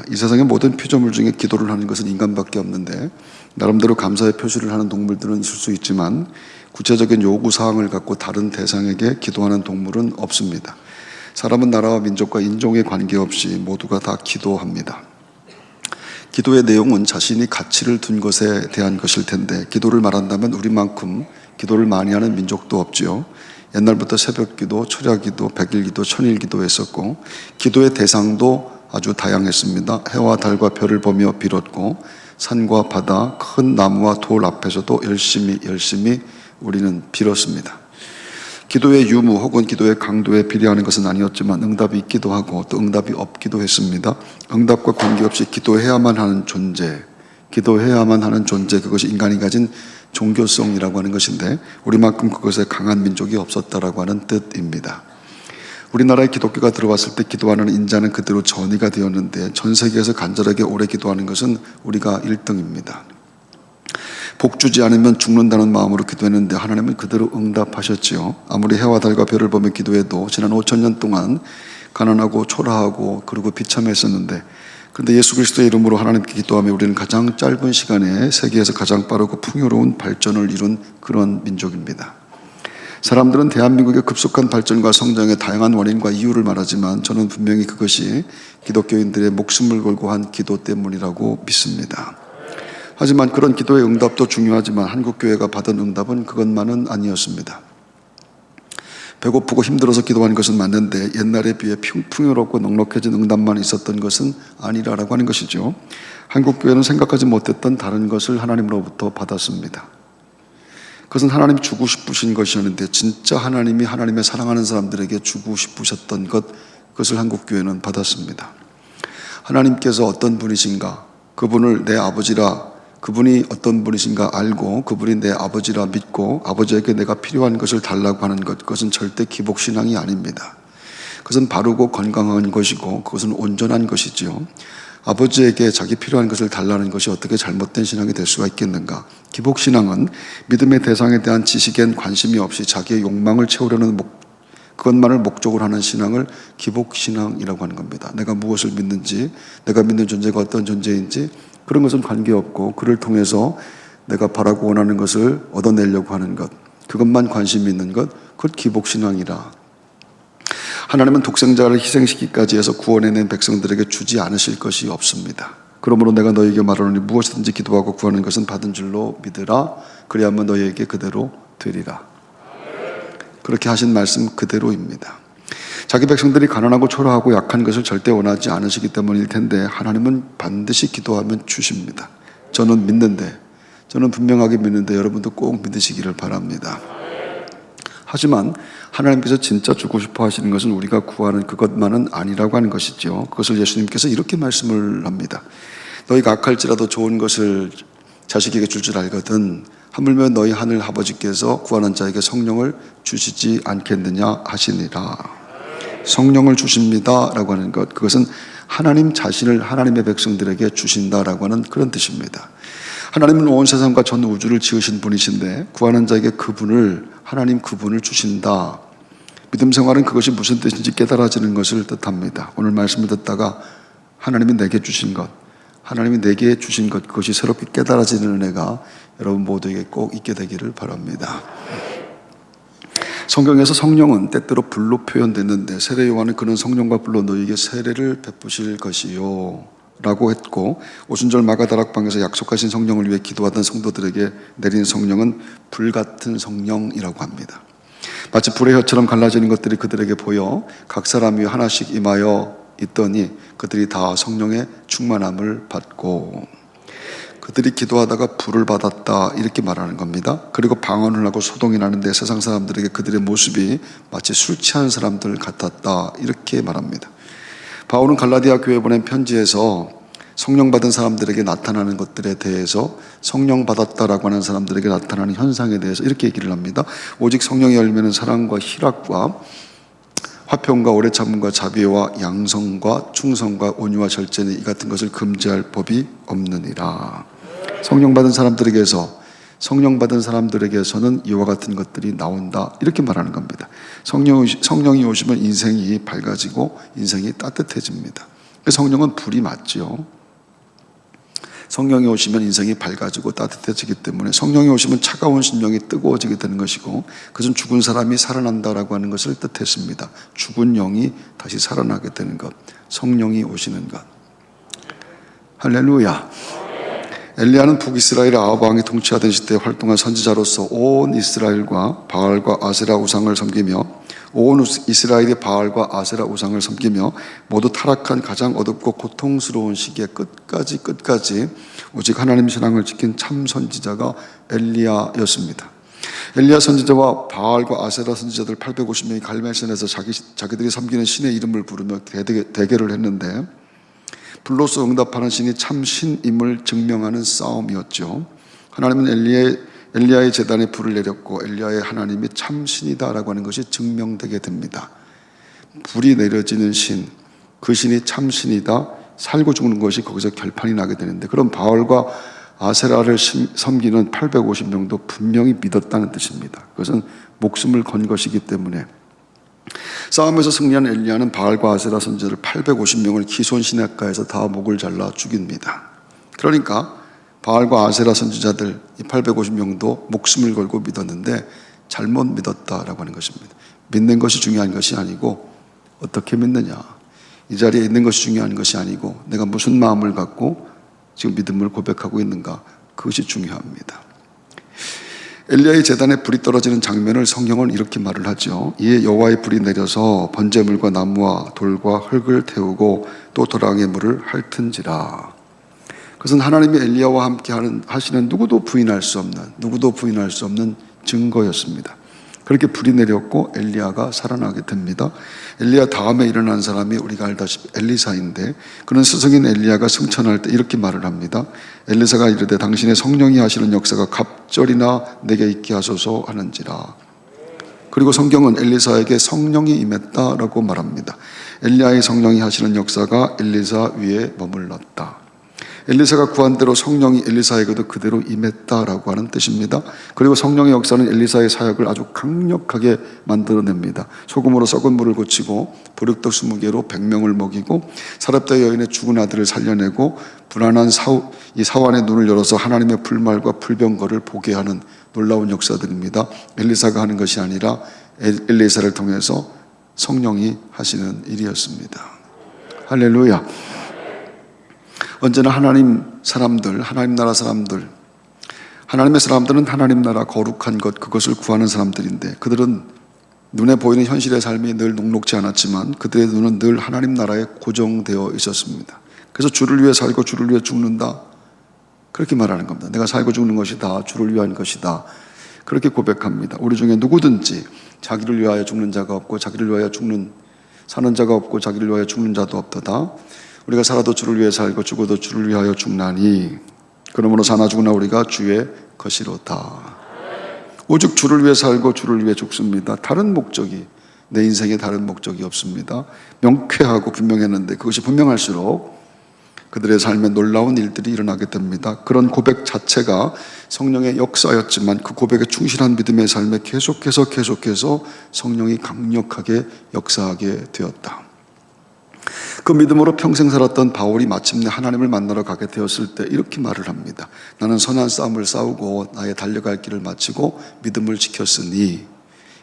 이 세상의 모든 피조물 중에 기도를 하는 것은 인간밖에 없는데, 나름대로 감사의 표시를 하는 동물들은 있을 수 있지만 구체적인 요구사항을 갖고 다른 대상에게 기도하는 동물은 없습니다. 사람은 나라와 민족과 인종에 관계없이 모두가 다 기도합니다. 기도의 내용은 자신이 가치를 둔 것에 대한 것일 텐데, 기도를 말한다면 우리만큼 기도를 많이 하는 민족도 없지요. 옛날부터 새벽기도, 철야기도, 백일기도, 천일기도 했었고, 기도의 대상도 아주 다양했습니다. 해와 달과 별을 보며 빌었고, 산과 바다, 큰 나무와 돌 앞에서도 열심히 우리는 빌었습니다. 기도의 유무 혹은 기도의 강도에 비례하는 것은 아니었지만 응답이 있기도 하고 또 응답이 없기도 했습니다. 응답과 관계없이 기도해야만 하는 존재, 그것이 인간이 가진 종교성이라고 하는 것인데, 우리만큼 그것에 강한 민족이 없었다라고 하는 뜻입니다. 우리나라에 기독교가 들어왔을 때 기도하는 인자는 그대로 전이가 되었는데, 전 세계에서 간절하게 오래 기도하는 것은 우리가 1등입니다. 복 주지 않으면 죽는다는 마음으로 기도했는데 하나님은 그대로 응답하셨지요. 아무리 해와 달과 별을 보며 기도해도 지난 5,000년 동안 가난하고 초라하고 그리고 비참했었는데, 그런데 예수 그리스도의 이름으로 하나님께 기도하며 우리는 가장 짧은 시간에 세계에서 가장 빠르고 풍요로운 발전을 이룬 그런 민족입니다. 사람들은 대한민국의 급속한 발전과 성장의 다양한 원인과 이유를 말하지만 저는 분명히 그것이 기독교인들의 목숨을 걸고 한 기도 때문이라고 믿습니다. 하지만 그런 기도의 응답도 중요하지만 한국교회가 받은 응답은 그것만은 아니었습니다. 배고프고 힘들어서 기도한 것은 맞는데 옛날에 비해 풍요롭고 넉넉해진 응답만 있었던 것은 아니라고 하는 것이죠. 한국교회는 생각하지 못했던 다른 것을 하나님으로부터 받았습니다. 그것은 하나님 주고 싶으신 것이었는데, 진짜 하나님이 하나님의 사랑하는 사람들에게 주고 싶으셨던 그것을 한국교회는 받았습니다. 하나님께서 어떤 분이신가, 그분을 내 아버지라, 그분이 어떤 분이신가 알고 그분이 내 아버지라 믿고 아버지에게 내가 필요한 것을 달라고 하는 것, 그것은 절대 기복신앙이 아닙니다. 그것은 바르고 건강한 것이고 그것은 온전한 것이지요. 아버지에게 자기 필요한 것을 달라는 것이 어떻게 잘못된 신앙이 될 수가 있겠는가. 기복신앙은 믿음의 대상에 대한 지식엔 관심이 없이 자기의 욕망을 채우려는 그것만을 목적으로 하는 신앙을 기복신앙이라고 하는 겁니다. 내가 무엇을 믿는지, 내가 믿는 존재가 어떤 존재인지 그런 것은 관계없고, 그를 통해서 내가 바라고 원하는 것을 얻어내려고 하는 것, 그것만 관심이 있는 것, 그것 기복신앙이라. 하나님은 독생자를 희생시키기까지 해서 구원해낸 백성들에게 주지 않으실 것이 없습니다. 그러므로 내가 너에게 말하노니 무엇이든지 기도하고 구하는 것은 받은 줄로 믿으라. 그리하면 너에게 그대로 되리라. 그렇게 하신 말씀 그대로입니다. 자기 백성들이 가난하고 초라하고 약한 것을 절대 원하지 않으시기 때문일 텐데, 하나님은 반드시 기도하면 주십니다. 저는 분명하게 믿는데 여러분도 꼭 믿으시기를 바랍니다. 하지만 하나님께서 진짜 주고 싶어 하시는 것은 우리가 구하는 그것만은 아니라고 하는 것이죠. 그것을 예수님께서 이렇게 말씀을 합니다. 너희가 악할지라도 좋은 것을 자식에게 줄 줄 알거든 하물며 너희 하늘 아버지께서 구하는 자에게 성령을 주시지 않겠느냐 하시니라. 성령을 주십니다 라고 하는 것, 그것은 하나님 자신을 하나님의 백성들에게 주신다라고 하는 그런 뜻입니다. 하나님은 온 세상과 전 우주를 지으신 분이신데 구하는 자에게 하나님 그분을 주신다. 믿음 생활은 그것이 무슨 뜻인지 깨달아지는 것을 뜻합니다. 오늘 말씀을 듣다가 하나님이 내게 주신 것, 그것이 새롭게 깨달아지는 은혜가 여러분 모두에게 꼭 있게 되기를 바랍니다. 성경에서 성령은 때때로 불로 표현됐는데, 세례 요한은 그는 성령과 불로 너희에게 세례를 베푸실 것이요 라고 했고, 오순절 마가다락방에서 약속하신 성령을 위해 기도하던 성도들에게 내린 성령은 불같은 성령이라고 합니다. 마치 불의 혀처럼 갈라지는 것들이 그들에게 보여 각 사람 위에 하나씩 임하여 있더니 그들이 다 성령의 충만함을 받고, 그들이 기도하다가 불을 받았다 이렇게 말하는 겁니다. 그리고 방언을 하고 소동이 나는데 세상 사람들에게 그들의 모습이 마치 술 취한 사람들 같았다 이렇게 말합니다. 바울은 갈라디아 교회에 보낸 편지에서 성령 받은 사람들에게 나타나는 것들에 대해서, 성령 받았다라고 하는 사람들에게 나타나는 현상에 대해서 이렇게 얘기를 합니다. 오직 성령의 열매는 사랑과 희락과 화평과 오래 참음과 자비와 양성과 충성과 온유와 절제니 이 같은 것을 금지할 법이 없느니라. 성령 받은 사람들에게서는 이와 같은 것들이 나온다 이렇게 말하는 겁니다. 성령이 오시면 인생이 밝아지고 인생이 따뜻해집니다. 성령은 불이 맞죠. 성령이 오시면 인생이 밝아지고 따뜻해지기 때문에 성령이 오시면 차가운 심령이 뜨거워지게 되는 것이고, 그것은 죽은 사람이 살아난다라고 하는 것을 뜻했습니다. 죽은 영이 다시 살아나게 되는 것, 성령이 오시는 것. 할렐루야. 엘리야는 북이스라엘 아합 왕이 통치하던 시대에 활동한 선지자로서 온 이스라엘과 바알과 아세라 우상을 섬기며, 온 이스라엘이 바알과 아세라 우상을 섬기며 모두 타락한 가장 어둡고 고통스러운 시기에 끝까지 오직 하나님 신앙을 지킨 참 선지자가 엘리야였습니다. 엘리야 선지자와 바알과 아세라 선지자들 850명이 갈멜산에서 자기들이 섬기는 신의 이름을 부르며 대결을 했는데, 불로서 응답하는 신이 참 신임을 증명하는 싸움이었죠. 하나님은 엘리야의 제단에 불을 내렸고 엘리야의 하나님이 참 신이다라고 하는 것이 증명되게 됩니다. 불이 내려지는 신, 그 신이 참 신이다, 살고 죽는 것이 거기서 결판이 나게 되는데, 그럼 바알과 아세라를 섬기는 850명도 분명히 믿었다는 뜻입니다. 그것은 목숨을 건 것이기 때문에. 싸움에서 승리한 엘리야는 바알과 아세라 선지자들 850명을 기손 시냇가에서 다 목을 잘라 죽입니다. 그러니까 바알과 아세라 선지자들 이 850명도 목숨을 걸고 믿었는데 잘못 믿었다라고 하는 것입니다. 믿는 것이 중요한 것이 아니고 어떻게 믿느냐, 이 자리에 있는 것이 중요한 것이 아니고 내가 무슨 마음을 갖고 지금 믿음을 고백하고 있는가, 그것이 중요합니다. 엘리야의 제단에 불이 떨어지는 장면을 성경은 이렇게 말을 하죠. 이에 여호와의 불이 내려서 번제물과 나무와 돌과 흙을 태우고 또 도랑의 물을 핥은지라. 그것은 하나님이 엘리야와 함께 하시는 누구도 부인할 수 없는 증거였습니다. 그렇게 불이 내렸고 엘리야가 살아나게 됩니다. 엘리야 다음에 일어난 사람이 우리가 알다시피 엘리사인데, 그는 스승인 엘리야가 승천할 때 이렇게 말을 합니다. 엘리사가 이르되 당신의 성령이 하시는 역사가 갑절이나 내게 있게 하소서 하는지라. 그리고 성경은 엘리사에게 성령이 임했다라고 말합니다. 엘리야의 성령이 하시는 역사가 엘리사 위에 머물렀다. 엘리사가 구한 대로 성령이 엘리사에게도 그대로 임했다라고 하는 뜻입니다. 그리고 성령의 역사는 엘리사의 사역을 아주 강력하게 만들어냅니다. 소금으로 썩은 물을 고치고 보륵떡 20개로 100명을 먹이고 사렙다 여인의 죽은 아들을 살려내고 불안한 이 사환의 눈을 열어서 하나님의 불말과 불병거를 보게 하는 놀라운 역사들입니다. 엘리사가 하는 것이 아니라 엘리사를 통해서 성령이 하시는 일이었습니다. 할렐루야. 언제나 하나님 나라 사람들, 하나님의 사람들은 하나님 나라 거룩한 것, 그것을 구하는 사람들인데, 그들은 눈에 보이는 현실의 삶이 늘 녹록지 않았지만 그들의 눈은 늘 하나님 나라에 고정되어 있었습니다. 그래서 주를 위해 살고 주를 위해 죽는다, 그렇게 말하는 겁니다. 내가 살고 죽는 것이 다 주를 위한 것이다, 그렇게 고백합니다. 우리 중에 누구든지 자기를 위하여 죽는 자가 없고 자기를 위하여 사는 자가 없고 자기를 위하여 죽는 자도 없도다. 우리가 살아도 주를 위해 살고 죽어도 주를 위하여 죽나니 그러므로 사나 죽으나 우리가 주의 것이로다. 오직 주를 위해 살고 주를 위해 죽습니다. 다른 목적이, 내 인생에 다른 목적이 없습니다. 명쾌하고 분명했는데 그것이 분명할수록 그들의 삶에 놀라운 일들이 일어나게 됩니다. 그런 고백 자체가 성령의 역사였지만 그 고백에 충실한 믿음의 삶에 계속해서 성령이 강력하게 역사하게 되었다. 그 믿음으로 평생 살았던 바울이 마침내 하나님을 만나러 가게 되었을 때 이렇게 말을 합니다. 나는 선한 싸움을 싸우고 나의 달려갈 길을 마치고 믿음을 지켰으니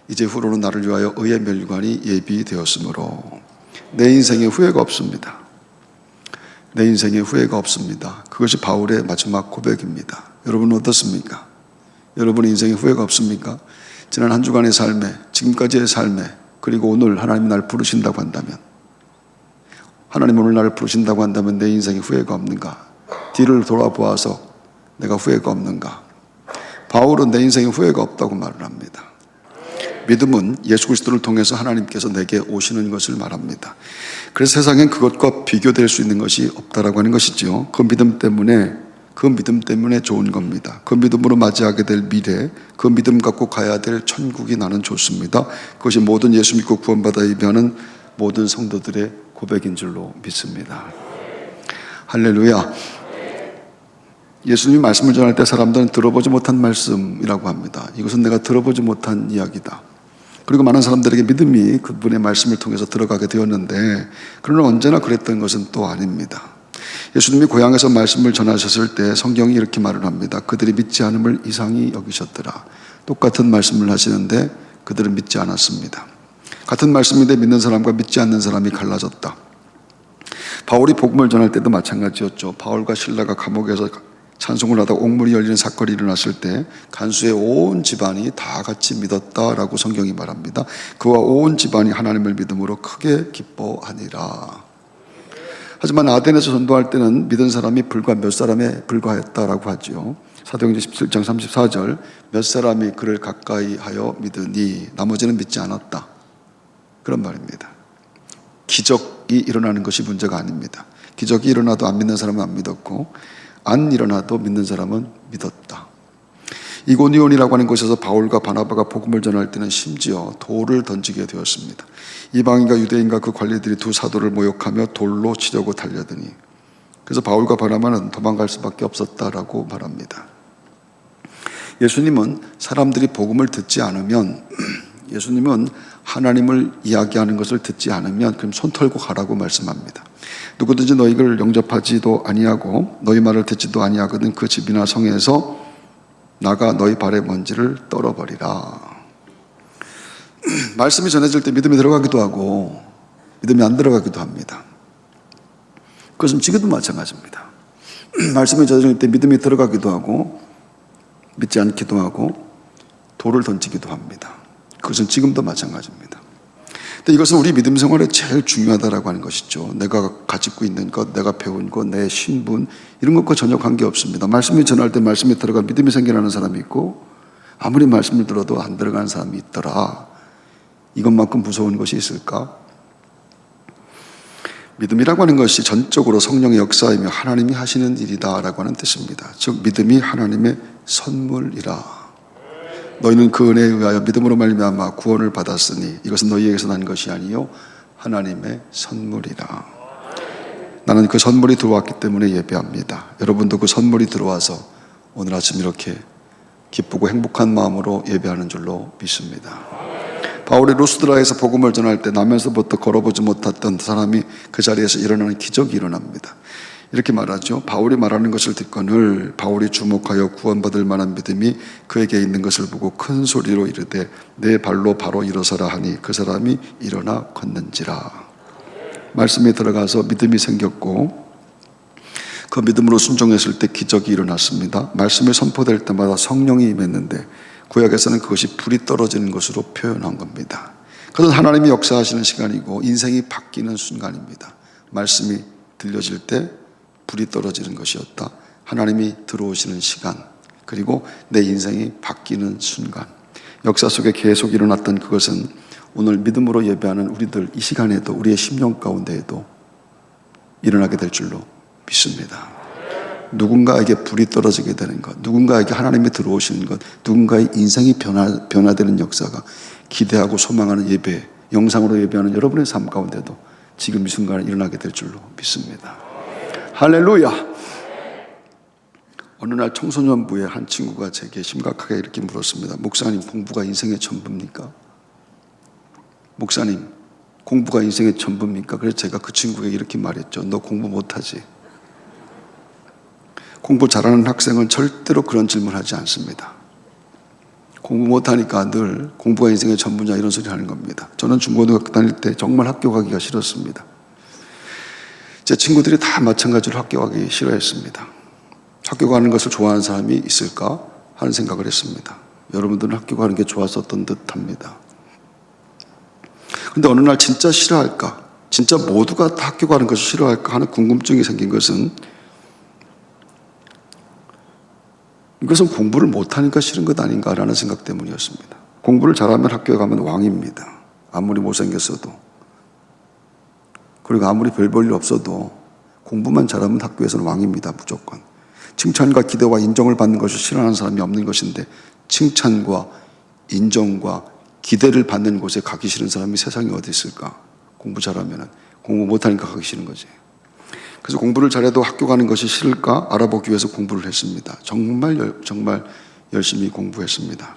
이제 후로는 나를 위하여 의의 멸관이 예비되었으므로 내 인생에 후회가 없습니다. 내 인생에 후회가 없습니다. 그것이 바울의 마지막 고백입니다. 여러분은 어떻습니까? 여러분의 인생에 후회가 없습니까? 지난 한 주간의 삶에, 지금까지의 삶에, 그리고 오늘 하나님이 날 부르신다고 한다면, 하나님 오늘 나를 부르신다고 한다면 내 인생에 후회가 없는가? 뒤를 돌아보아서 내가 후회가 없는가? 바울은 내 인생에 후회가 없다고 말을 합니다. 믿음은 예수 그리스도를 통해서 하나님께서 내게 오시는 것을 말합니다. 그래서 세상엔 그것과 비교될 수 있는 것이 없다라고 하는 것이죠. 그 믿음 때문에 좋은 겁니다. 그 믿음으로 맞이하게 될 미래, 그 믿음 갖고 가야 될 천국이 나는 좋습니다. 그것이 모든 예수 믿고 구원받아 예배하는 모든 성도들의 고백인 줄로 믿습니다. 할렐루야. 예수님이 말씀을 전할 때 사람들은 들어보지 못한 말씀이라고 합니다. 이것은 내가 들어보지 못한 이야기다. 그리고 많은 사람들에게 믿음이 그분의 말씀을 통해서 들어가게 되었는데, 그러나 언제나 그랬던 것은 또 아닙니다. 예수님이 고향에서 말씀을 전하셨을 때 성경이 이렇게 말을 합니다. 그들이 믿지 않음을 이상히 여기셨더라. 똑같은 말씀을 하시는데 그들은 믿지 않았습니다. 같은 말씀인데 믿는 사람과 믿지 않는 사람이 갈라졌다. 바울이 복음을 전할 때도 마찬가지였죠. 바울과 실라가 감옥에서 찬송을 하다가 옥문이 열리는 사건이 일어났을 때 간수의 온 집안이 다 같이 믿었다라고 성경이 말합니다. 그와 온 집안이 하나님을 믿음으로 크게 기뻐하니라. 하지만 아덴에서 전도할 때는 믿은 사람이 불과 몇 사람에 불과했다라고 하죠. 사도행전 17장 34절, 몇 사람이 그를 가까이 하여 믿으니 나머지는 믿지 않았다. 그런 말입니다. 기적이 일어나는 것이 문제가 아닙니다. 기적이 일어나도 안 믿는 사람은 안 믿었고, 안 일어나도 믿는 사람은 믿었다. 이고니온이라고 하는 곳에서 바울과 바나바가 복음을 전할 때는 심지어 돌을 던지게 되었습니다. 이방인과 유대인과 그 관리들이 두 사도를 모욕하며 돌로 치려고 달려드니, 그래서 바울과 바나바는 도망갈 수밖에 없었다라고 말합니다. 예수님은 사람들이 복음을 듣지 않으면, 예수님은 하나님을 이야기하는 것을 듣지 않으면 그럼 손 털고 가라고 말씀합니다. 누구든지 너희를 영접하지도 아니하고 너희 말을 듣지도 아니하거든 그 집이나 성에서 나가 너희 발의 먼지를 떨어버리라. 말씀이 전해질 때 믿음이 들어가기도 하고 믿음이 안 들어가기도 합니다. 그것은 지금도 마찬가지입니다. 말씀이 전해질 때 믿음이 들어가기도 하고 믿지 않기도 하고 돌을 던지기도 합니다. 그것은 지금도 마찬가지입니다. 근데 이것은 우리 믿음 생활에 제일 중요하다라고 하는 것이죠. 내가 가지고 있는 것, 내가 배운 것, 내 신분, 이런 것과 전혀 관계없습니다. 말씀이 전할 때 말씀이 들어가 믿음이 생겨나는 사람이 있고, 아무리 말씀을 들어도 안 들어가는 사람이 있더라. 이것만큼 무서운 것이 있을까? 믿음이라고 하는 것이 전적으로 성령의 역사이며 하나님이 하시는 일이다라고 하는 뜻입니다. 즉 믿음이 하나님의 선물이라. 너희는 그 은혜에 의하여 믿음으로 말미암아 구원을 받았으니 이것은 너희에게서 난 것이 아니요 하나님의 선물이라. 나는 그 선물이 들어왔기 때문에 예배합니다. 여러분도 그 선물이 들어와서 오늘 아침 이렇게 기쁘고 행복한 마음으로 예배하는 줄로 믿습니다. 바울이 루스드라에서 복음을 전할 때 나면서부터 걸어보지 못했던 사람이 그 자리에서 일어나는 기적이 일어납니다. 이렇게 말하죠. 바울이 말하는 것을 듣거늘 바울이 주목하여 구원받을 만한 믿음이 그에게 있는 것을 보고 큰 소리로 이르되 내 발로 바로 일어서라 하니 그 사람이 일어나 걷는지라. 말씀에 들어가서 믿음이 생겼고 그 믿음으로 순종했을 때 기적이 일어났습니다. 말씀이 선포될 때마다 성령이 임했는데 구약에서는 그것이 불이 떨어지는 것으로 표현한 겁니다. 그것은 하나님이 역사하시는 시간이고 인생이 바뀌는 순간입니다. 말씀이 들려질 때 불이 떨어지는 것이었다. 하나님이 들어오시는 시간, 그리고 내 인생이 바뀌는 순간, 역사 속에 계속 일어났던 그것은 오늘 믿음으로 예배하는 우리들 이 시간에도 우리의 심령 가운데에도 일어나게 될 줄로 믿습니다. 누군가에게 불이 떨어지게 되는 것, 누군가에게 하나님이 들어오시는 것, 누군가의 인생이 변화되는 역사가 기대하고 소망하는 예배, 영상으로 예배하는 여러분의 삶 가운데도 지금 이 순간에 일어나게 될 줄로 믿습니다. 할렐루야. 어느 날 청소년부의 한 친구가 제게 심각하게 이렇게 물었습니다. 목사님, 공부가 인생의 전부입니까? 목사님, 공부가 인생의 전부입니까? 그래서 제가 그 친구에게 이렇게 말했죠. 너 공부 못하지? 공부 잘하는 학생은 절대로 그런 질문을 하지 않습니다. 공부 못하니까 늘 공부가 인생의 전부냐 이런 소리 하는 겁니다. 저는 중고등학교 다닐 때 정말 학교 가기가 싫었습니다. 제 친구들이 다 마찬가지로 학교 가기 싫어했습니다. 학교 가는 것을 좋아하는 사람이 있을까 하는 생각을 했습니다. 여러분들은 학교 가는 게 좋았었던 듯 합니다. 그런데 어느 날 진짜 싫어할까? 진짜 모두가 다 학교 가는 것을 싫어할까 하는 궁금증이 생긴 것은 이것은 공부를 못하니까 싫은 것 아닌가라는 생각 때문이었습니다. 공부를 잘하면 학교에 가면 왕입니다. 아무리 못생겼어도. 그리고 아무리 별 볼 일 없어도 공부만 잘하면 학교에서는 왕입니다. 무조건. 칭찬과 기대와 인정을 받는 것을 싫어하는 사람이 없는 것인데 칭찬과 인정과 기대를 받는 곳에 가기 싫은 사람이 세상에 어디 있을까? 공부 잘하면 공부 못하니까 가기 싫은 거지. 그래서 공부를 잘해도 학교 가는 것이 싫을까 알아보기 위해서 공부를 했습니다. 정말 열심히 공부했습니다.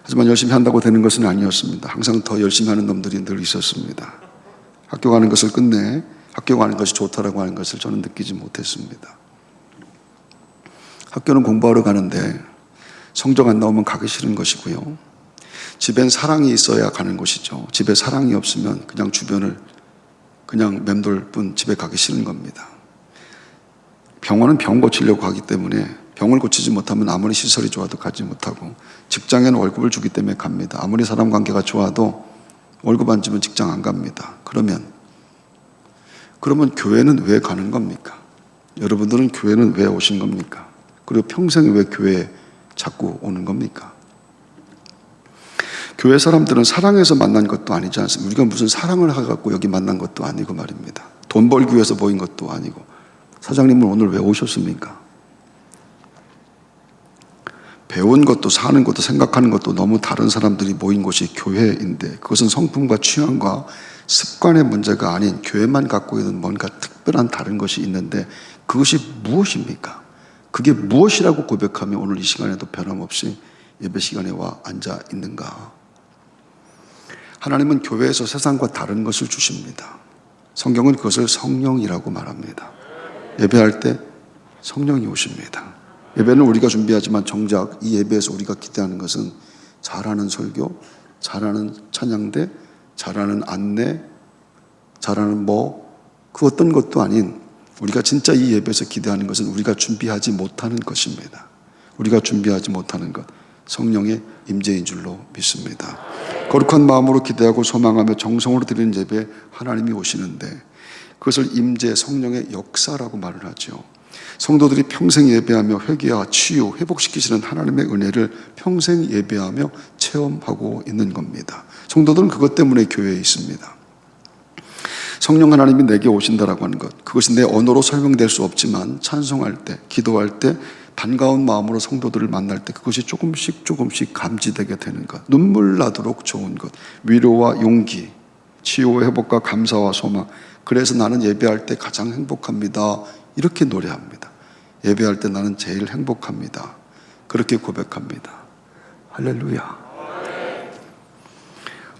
하지만 열심히 한다고 되는 것은 아니었습니다. 항상 더 열심히 하는 놈들이 늘 있었습니다. 학교 가는 것을 끝내 학교 가는 것이 좋다라고 하는 것을 저는 느끼지 못했습니다. 학교는 공부하러 가는데 성적 안 나오면 가기 싫은 것이고요. 집엔 사랑이 있어야 가는 곳이죠. 집에 사랑이 없으면 그냥 주변을 그냥 맴돌 뿐 집에 가기 싫은 겁니다. 병원은 병 고치려고 가기 때문에 병을 고치지 못하면 아무리 시설이 좋아도 가지 못하고, 직장에는 월급을 주기 때문에 갑니다. 아무리 사람 관계가 좋아도 월급 안 주면 직장 안 갑니다. 그러면 교회는 왜 가는 겁니까? 여러분들은 교회는 왜 오신 겁니까? 그리고 평생 왜 교회에 자꾸 오는 겁니까? 교회 사람들은 사랑해서 만난 것도 아니지 않습니까? 우리가 무슨 사랑을 해갖고 여기 만난 것도 아니고 말입니다. 돈 벌기 위해서 모인 것도 아니고. 사장님은 오늘 왜 오셨습니까? 배운 것도 사는 것도 생각하는 것도 너무 다른 사람들이 모인 곳이 교회인데, 그것은 성품과 취향과 습관의 문제가 아닌 교회만 갖고 있는 뭔가 특별한 다른 것이 있는데, 그것이 무엇입니까? 그게 무엇이라고 고백하며 오늘 이 시간에도 변함없이 예배 시간에 와 앉아 있는가? 하나님은 교회에서 세상과 다른 것을 주십니다. 성경은 그것을 성령이라고 말합니다. 예배할 때 성령이 오십니다. 예배는 우리가 준비하지만 정작 이 예배에서 우리가 기대하는 것은 잘하는 설교, 잘하는 찬양대, 잘하는 안내, 잘하는 그 어떤 것도 아닌, 우리가 진짜 이 예배에서 기대하는 것은 우리가 준비하지 못하는 것입니다. 우리가 준비하지 못하는 것, 성령의 임재인 줄로 믿습니다. 거룩한 마음으로 기대하고 소망하며 정성으로 드리는 예배에 하나님이 오시는데, 그것을 임재, 성령의 역사라고 말을 하죠. 성도들이 평생 예배하며 회개와 치유, 회복시키시는 하나님의 은혜를 평생 예배하며 체험하고 있는 겁니다. 성도들은 그것 때문에 교회에 있습니다. 성령 하나님이 내게 오신다라고 하는 것, 그것이 내 언어로 설명될 수 없지만 찬송할 때, 기도할 때, 반가운 마음으로 성도들을 만날 때 그것이 조금씩 감지되게 되는 것, 눈물 나도록 좋은 것, 위로와 용기, 치유와 회복과 감사와 소망. 그래서 나는 예배할 때 가장 행복합니다. 이렇게 노래합니다. 예배할 때 나는 제일 행복합니다. 그렇게 고백합니다. 할렐루야.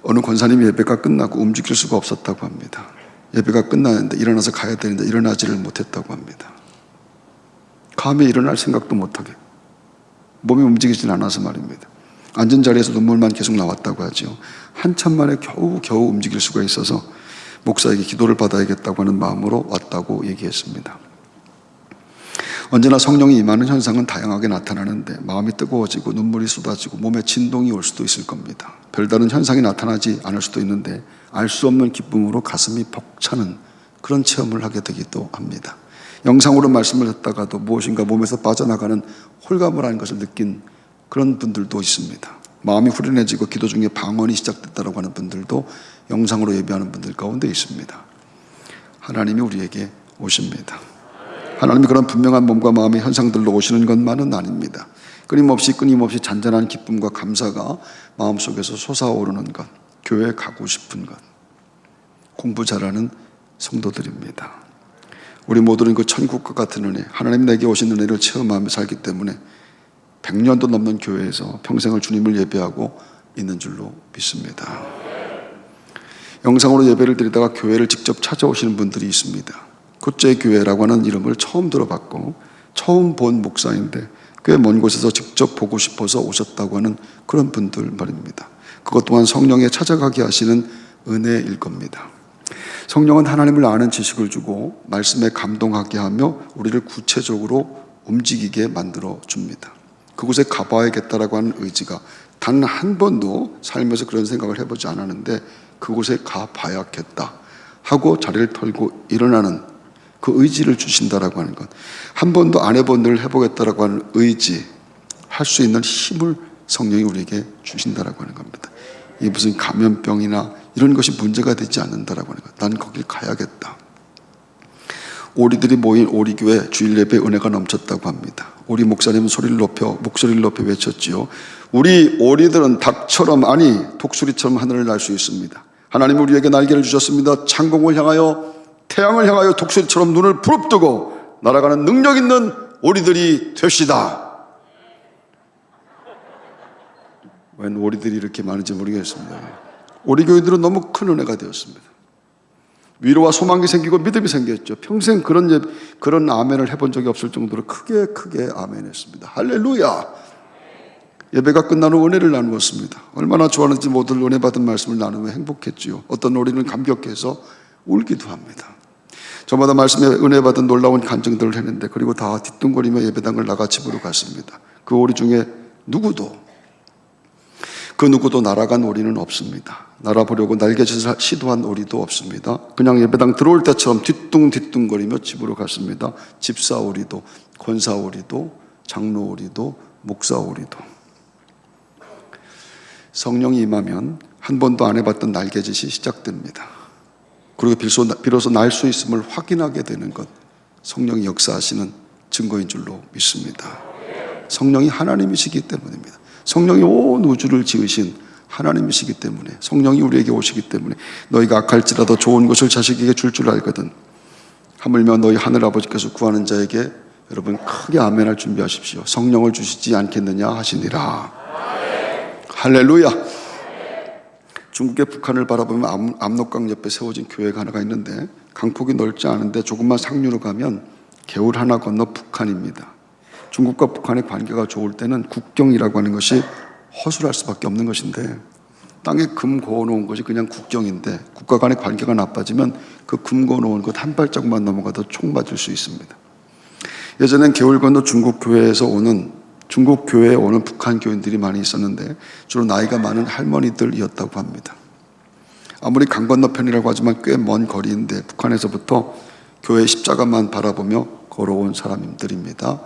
어느 권사님이 예배가 끝나고 움직일 수가 없었다고 합니다. 예배가 끝나는데 일어나서 가야 되는데 일어나지를 못했다고 합니다. 감히 일어날 생각도 못하게 몸이 움직이진 않아서 말입니다. 앉은 자리에서 눈물만 계속 나왔다고 하죠. 한참 만에 겨우 움직일 수가 있어서 목사에게 기도를 받아야겠다고 하는 마음으로 왔다고 얘기했습니다. 언제나 성령이 임하는 현상은 다양하게 나타나는데, 마음이 뜨거워지고 눈물이 쏟아지고 몸에 진동이 올 수도 있을 겁니다. 별다른 현상이 나타나지 않을 수도 있는데 알 수 없는 기쁨으로 가슴이 벅차는 그런 체험을 하게 되기도 합니다. 영상으로 말씀을 듣다가도 무엇인가 몸에서 빠져나가는 홀감을 하는 것을 느낀 그런 분들도 있습니다. 마음이 후련해지고 기도 중에 방언이 시작됐다고 하는 분들도 영상으로 예배하는 분들 가운데 있습니다. 하나님이 우리에게 오십니다. 하나님이 그런 분명한 몸과 마음의 현상들로 오시는 것만은 아닙니다. 끊임없이 잔잔한 기쁨과 감사가 마음속에서 솟아오르는 것, 교회에 가고 싶은 것, 공부 잘하는 성도들입니다. 우리 모두는 그 천국과 같은 은혜, 하나님 내게 오신 은혜를 체험하며 살기 때문에 100년도 넘는 교회에서 평생을 주님을 예배하고 있는 줄로 믿습니다. 영상으로 예배를 드리다가 교회를 직접 찾아오시는 분들이 있습니다. 굿제 교회라고 하는 이름을 처음 들어봤고 처음 본 목사인데 꽤 먼 곳에서 직접 보고 싶어서 오셨다고 하는 그런 분들 말입니다. 그것 또한 성령에 찾아가게 하시는 은혜일 겁니다. 성령은 하나님을 아는 지식을 주고 말씀에 감동하게 하며 우리를 구체적으로 움직이게 만들어 줍니다. 그곳에 가봐야겠다라고 하는 의지가, 단 한 번도 살면서 그런 생각을 해보지 않았는데 그곳에 가봐야겠다 하고 자리를 털고 일어나는 그 의지를 주신다라고 하는 것, 한 번도 안 해본 일을 해보겠다라고 하는 의지, 할 수 있는 힘을 성령이 우리에게 주신다라고 하는 겁니다. 이게 무슨 감염병이나 이런 것이 문제가 되지 않는다라고 하는 것. 난 거길 가야겠다. 오리들이 모인 오리교회 주일 예배 은혜가 넘쳤다고 합니다. 오리 목사님은 목소리를 높여 외쳤지요. 우리 오리들은 닭처럼, 아니 독수리처럼 하늘을 날 수 있습니다. 하나님은 우리에게 날개를 주셨습니다. 창공을 향하여, 태양을 향하여 독수리처럼 눈을 부릅뜨고 날아가는 능력 있는 오리들이 되시다. 웬 오리들이 이렇게 많은지 모르겠습니다. 우리 교인들은 너무 큰 은혜가 되었습니다. 위로와 소망이 생기고 믿음이 생겼죠. 평생 그런 아멘을 해본 적이 없을 정도로 크게 아멘했습니다. 할렐루야. 예배가 끝난 후 은혜를 나누었습니다. 얼마나 좋아하는지 모두 은혜 받은 말씀을 나누며 행복했지요. 어떤 우리는 감격해서 울기도 합니다. 저마다 말씀에 은혜 받은 놀라운 간증들을 했는데, 그리고 다 뒤뚱거리며 예배당을 나가 집으로 갔습니다. 그 우리 중에 그 누구도 날아간 우리는 없습니다. 날아보려고 날개짓을 시도한 우리도 없습니다. 그냥 예배당 들어올 때처럼 뒤뚱거리며 집으로 갔습니다. 집사 우리도, 권사 우리도, 장로 우리도, 목사 우리도. 성령이 임하면 한 번도 안 해봤던 날개짓이 시작됩니다. 그리고 비로소 날 수 있음을 확인하게 되는 것, 성령이 역사하시는 증거인 줄로 믿습니다. 성령이 하나님이시기 때문입니다. 성령이 온 우주를 지으신 하나님이시기 때문에, 성령이 우리에게 오시기 때문에 너희가 악할지라도 좋은 것을 자식에게 줄 알거든. 하물며 너희 하늘아버지께서 구하는 자에게, 여러분 크게 아멘할 준비하십시오. 성령을 주시지 않겠느냐 하시니라. 할렐루야. 중국의 북한을 바라보면 압록강 옆에 세워진 교회가 하나가 있는데, 강폭이 넓지 않은데 조금만 상류로 가면 개울 하나 건너 북한입니다. 중국과 북한의 관계가 좋을 때는 국경이라고 하는 것이 허술할 수밖에 없는 것인데, 땅에 금 고어놓은 것이 그냥 국경인데, 국가 간의 관계가 나빠지면 그 금 고어놓은 것 한 발짝만 넘어가도 총 맞을 수 있습니다. 예전엔 개울 건너 중국 교회에 오는 북한 교인들이 많이 있었는데, 주로 나이가 많은 할머니들이었다고 합니다. 아무리 강 건너편이라고 하지만 꽤 먼 거리인데, 북한에서부터 교회 십자가만 바라보며 걸어온 사람들입니다.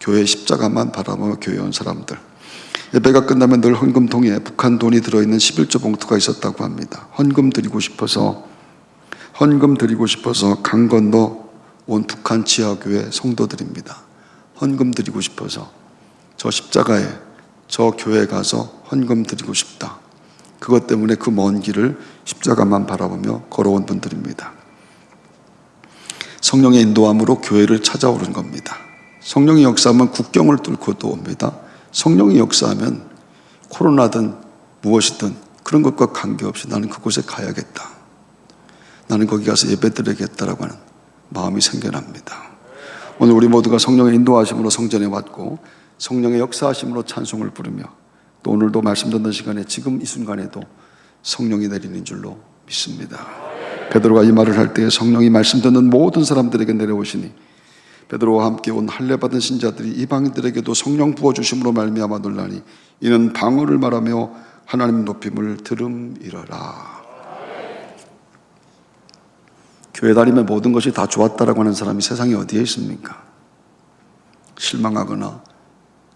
교회 십자가만 바라보며 교회 온 사람들. 예배가 끝나면 늘 헌금통에 북한 돈이 들어있는 11조 봉투가 있었다고 합니다. 헌금 드리고 싶어서 강 건너 온 북한 지하교회 성도들입니다. 헌금 드리고 싶어서 저 십자가에, 저 교회에 가서 헌금 드리고 싶다. 그것 때문에 그 먼 길을 십자가만 바라보며 걸어온 분들입니다. 성령의 인도함으로 교회를 찾아오는 겁니다. 성령이 역사하면 국경을 뚫고도 옵니다. 성령이 역사하면 코로나든 무엇이든 그런 것과 관계없이 나는 그곳에 가야겠다. 나는 거기 가서 예배드리겠다라고 하는 마음이 생겨납니다. 오늘 우리 모두가 성령의 인도하심으로 성전에 왔고, 성령의 역사하심으로 찬송을 부르며, 또 오늘도 말씀 듣는 시간에 지금 이 순간에도 성령이 내리는 줄로 믿습니다. 베드로가 이 말을 할 때 성령이 말씀 듣는 모든 사람들에게 내려오시니, 베드로와 함께 온 할례받은 신자들이 이방인들에게도 성령 부어주심으로 말미암아 놀라니, 이는 방언을 말하며 하나님 높임을 들음이러라. 교회 다니면 모든 것이 다 좋았다라고 하는 사람이 세상에 어디에 있습니까? 실망하거나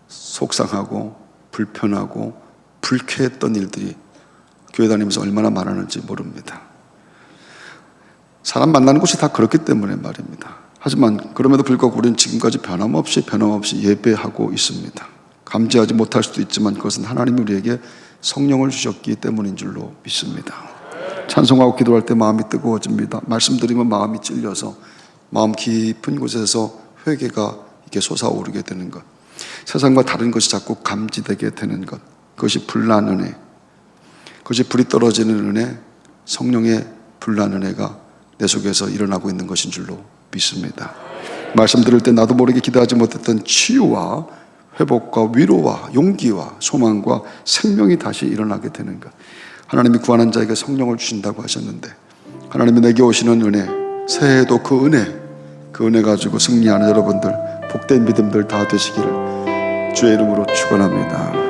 속상하고 불편하고 불쾌했던 일들이 교회 다니면서 얼마나 많았는지 모릅니다. 사람 만나는 곳이 다 그렇기 때문에 말입니다. 하지만 그럼에도 불구하고 우리는 지금까지 변함없이 예배하고 있습니다. 감지하지 못할 수도 있지만 그것은 하나님이 우리에게 성령을 주셨기 때문인 줄로 믿습니다. 찬송하고 기도할 때 마음이 뜨거워집니다. 말씀 드리면 마음이 찔려서 마음 깊은 곳에서 회개가 이렇게 솟아오르게 되는 것, 세상과 다른 것이 자꾸 감지되게 되는 것, 그것이 불난 은혜, 그것이 불이 떨어지는 은혜, 성령의 불난 은혜가 내 속에서 일어나고 있는 것인 줄로 믿습니다. 말씀 들을 때 나도 모르게 기도하지 못했던 치유와 회복과 위로와 용기와 소망과 생명이 다시 일어나게 되는 것. 하나님이 구하는 자에게 성령을 주신다고 하셨는데, 하나님이 내게 오시는 은혜, 새해에도 그 은혜 가지고 승리하는 여러분들, 복된 믿음들 다 되시기를 주의 이름으로 축원합니다.